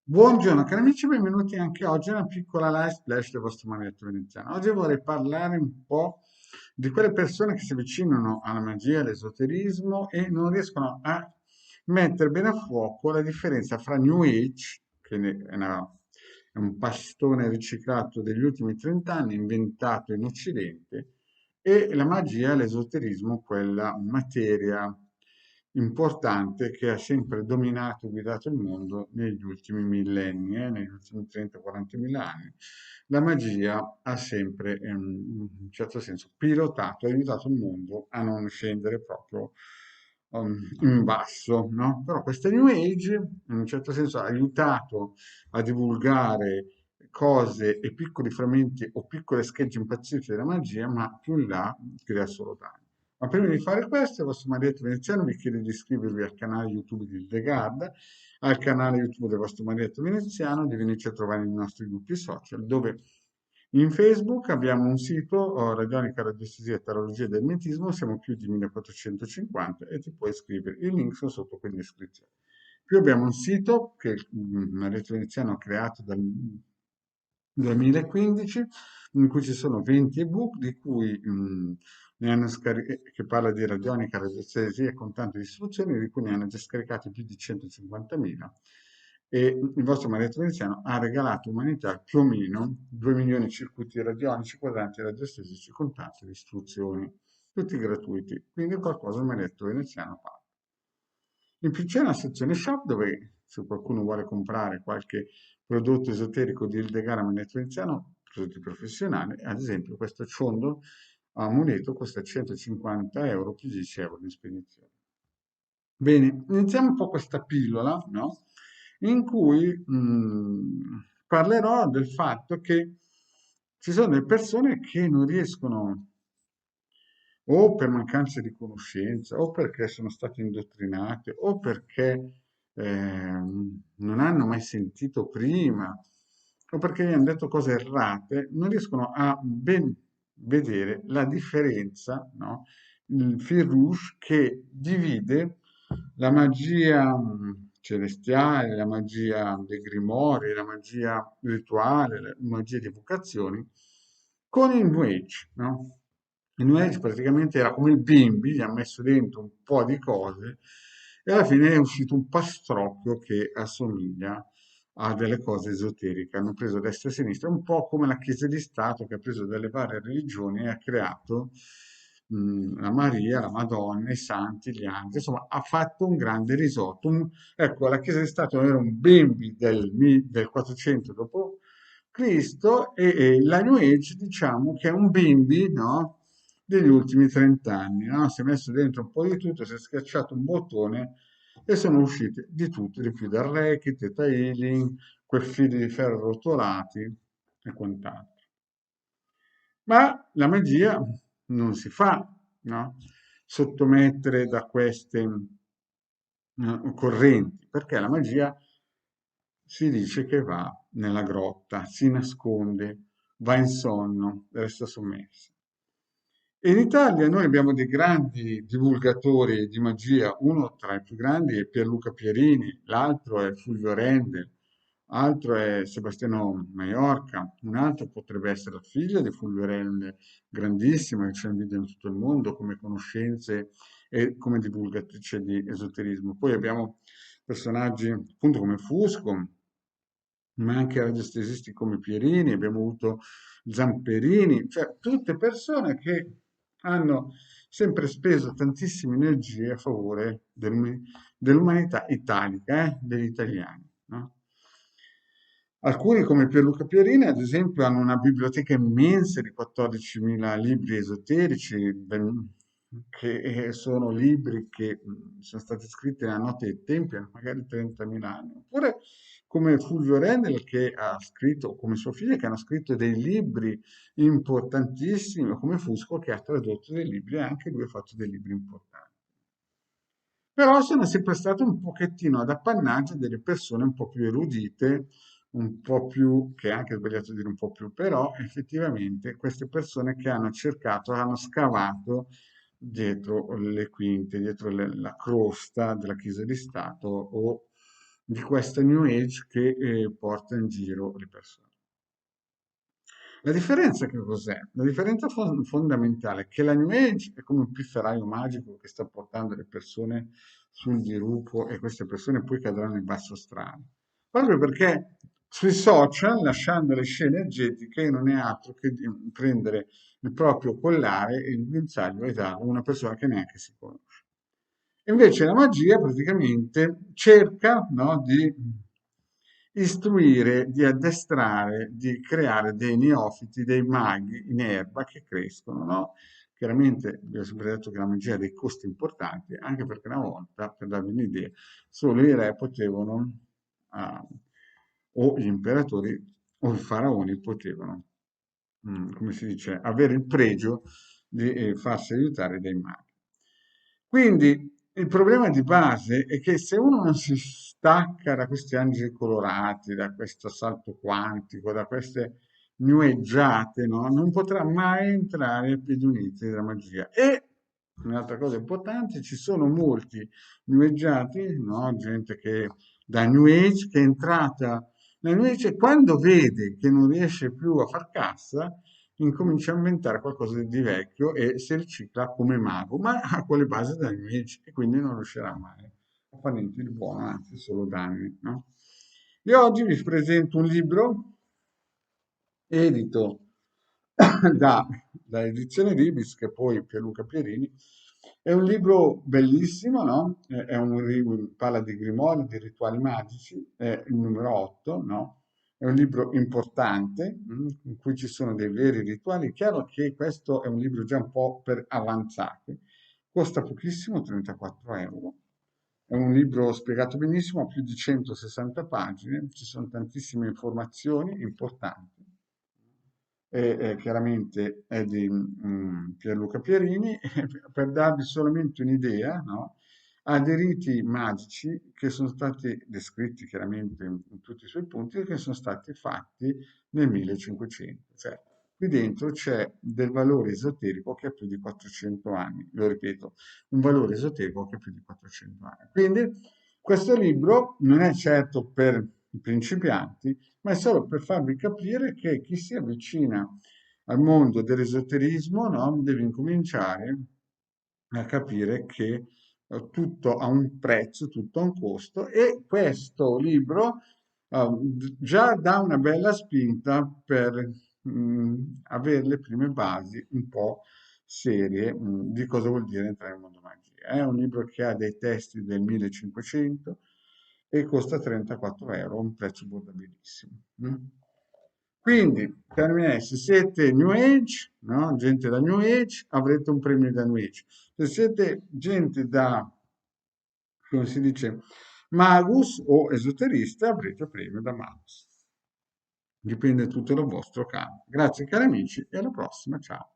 Buongiorno cari amici, benvenuti anche oggi a una piccola live splash del vostro maledetto veneziano. Oggi vorrei parlare un po' di quelle persone che si avvicinano alla magia, all'esoterismo e non riescono a mettere bene a fuoco la differenza fra New Age, che è un pastone riciclato degli ultimi 30 anni, inventato in Occidente, e la magia, l'esoterismo, quella materia importante che ha sempre dominato e guidato il mondo negli ultimi millenni, negli ultimi 30-40 mila anni. La magia ha sempre, in un certo senso, pilotato, aiutato il mondo a non scendere proprio in basso, no? Però questa New Age, in un certo senso, ha aiutato a divulgare cose e piccoli frammenti o piccole schegge impazzite della magia, ma più in là crea solo danni. Ma prima di fare questo, il vostro maledetto veneziano vi chiede di iscrivervi al canale YouTube di Hildegard, al canale YouTube del vostro maledetto veneziano, di venirci a trovare nei nostri gruppi social, dove in Facebook abbiamo un sito, Radionica, Radiestesia e Tarologia del Mentismo, siamo più di 1450 e ti puoi iscrivere. I link sono sotto qui in descrizione. Più abbiamo un sito che il maledetto veneziano ha creato dal 2015, in cui ci sono 20 ebook, di cui che parla di radionica, radiestesia con tante istruzioni, di cui ne hanno già scaricati più di 150.000. E il vostro maledetto veneziano ha regalato all'umanità più o meno 2 milioni di circuiti radionici, quadranti radiestesici con tante istruzioni, tutti gratuiti. Quindi qualcosa il maledetto veneziano fa. In più c'è una sezione shop dove se qualcuno vuole comprare qualche prodotto esoterico di Hildegard Magnetto Veneziano, prodotti professionali, ad esempio questo ciondo amuleto costa 150 euro più 10 euro di spedizione. Bene, iniziamo un po' questa pillola, no? In cui parlerò del fatto che ci sono delle persone che non riescono o per mancanza di conoscenza, o perché sono state indottrinate, o perché non hanno mai sentito prima, o perché gli hanno detto cose errate, non riescono a ben vedere la differenza, no? Il fil rouge che divide la magia celestiale, la magia dei grimori, la magia rituale, la magia di evocazioni, con il New Age, no? Il New Age praticamente era come il bimbi, gli ha messo dentro un po' di cose e alla fine è uscito un pastrocchio che assomiglia a delle cose esoteriche. Hanno preso destra e sinistra, un po' come la Chiesa di Stato che ha preso delle varie religioni e ha creato la Maria, la Madonna, i santi, gli angeli, insomma ha fatto un grande risotto. Ecco, la Chiesa di Stato era un bimbi del 400 dopo Cristo e la New Age diciamo che è un bimbi, no? Degli ultimi 30 anni, no? Si è messo dentro un po' di tutto, si è schiacciato un bottone e sono uscite di tutto, di più dal Reiki, Theta Healing, quei fili di ferro rotolati e quant'altro. Ma la magia non si fa, no? Sottomettere da queste correnti, perché la magia si dice che va nella grotta, si nasconde, va in sonno, resta sommersa. E in Italia noi abbiamo dei grandi divulgatori di magia, uno tra i più grandi è Pierluca Pierini, l'altro è Fulvio Rendel, altro è Sebastiano Maiorca, un altro potrebbe essere il figlio di Fulvio Rendel, grandissimo, che c'è in video in tutto il mondo come conoscenze e come divulgatrice di esoterismo. Poi abbiamo personaggi appunto come Fusco, ma anche radiestesisti come Pierini, abbiamo avuto Zamperini, cioè tutte persone che hanno sempre speso tantissime energie a favore dell'umanità italica, degli italiani, no? Alcuni, come Pierluca Pierini, ad esempio, hanno una biblioteca immensa di 14.000 libri esoterici, che sono libri che sono stati scritti nella notte dei tempi, hanno magari 30.000 anni. Oppure come Fulvio Rendel, che ha scritto, o come sua figlia, che hanno scritto dei libri importantissimi, o come Fusco, che ha tradotto dei libri, e anche lui ha fatto dei libri importanti. Però sono sempre stato un pochettino ad appannaggio delle persone un po' più erudite, un po' più, che è anche sbagliato dire un po' più, però effettivamente queste persone che hanno cercato, hanno scavato dietro le quinte, dietro la crosta della Chiesa di Stato o di questa New Age che porta in giro le persone. La differenza che cos'è? La differenza fondamentale è che la New Age è come un pifferaio magico che sta portando le persone sul dirupo e queste persone poi cadranno in basso strano. Proprio perché sui social, lasciando le scene energetiche, non è altro che di prendere il proprio collare e il guinzaglio e darlo a una persona che neanche si conosce. Invece la magia praticamente cerca, no, di istruire, di addestrare, di creare dei neofiti, dei maghi in erba che crescono, no? Chiaramente vi ho sempre detto che la magia ha dei costi importanti, anche perché una volta, per darvi un'idea, solo i re potevano, ah, o gli imperatori o i faraoni potevano, come si dice, avere il pregio di farsi aiutare dai maghi. Quindi il problema di base è che se uno non si stacca da questi angeli colorati, da questo salto quantico, da queste new ageate, no? Non potrà mai entrare a piedi uniti della magia. E un'altra cosa importante, ci sono molti new ageati, no? Gente che da New Age, che è entrata nel New Age e quando vede che non riesce più a far cassa, incomincia a inventare qualcosa di vecchio e si ricicla come mago, ma ha quelle basi da New Age e quindi non riuscirà mai a fare niente di buono, anzi solo danni, no? Io oggi vi presento un libro edito da Edizione Libris, che poi Pierluca Pierini. È un libro bellissimo, no? È un libro, parla di grimori, di rituali magici, è il numero 8, no? È un libro importante, in cui ci sono dei veri rituali. È chiaro che questo è un libro già un po' per avanzati, costa pochissimo, 34 euro. È un libro spiegato benissimo, ha più di 160 pagine, ci sono tantissime informazioni importanti chiaramente è di Pierluca Pierini, per darvi solamente un'idea, no? Ha dei riti magici che sono stati descritti chiaramente in tutti i suoi punti e che sono stati fatti nel 1500. Cioè, qui dentro c'è del valore esoterico che ha più di 400 anni, lo ripeto, un valore esoterico che ha più di 400 anni. Quindi questo libro non è certo per i principianti, ma è solo per farvi capire che chi si avvicina al mondo dell'esoterismo, no, deve incominciare a capire che tutto ha un prezzo, tutto ha un costo e questo libro già dà una bella spinta per avere le prime basi un po' serie di cosa vuol dire entrare nel mondo magia. È un libro che ha dei testi del 1500 e costa 34 euro, un prezzo abbordabilissimo. Quindi, termine, se siete New Age, no? Gente da New Age, avrete un premio da New Age. Se siete gente da, come si dice, Magus o esoterista, avrete premio da Magus. Dipende tutto dal vostro campo. Grazie cari amici e alla prossima, ciao.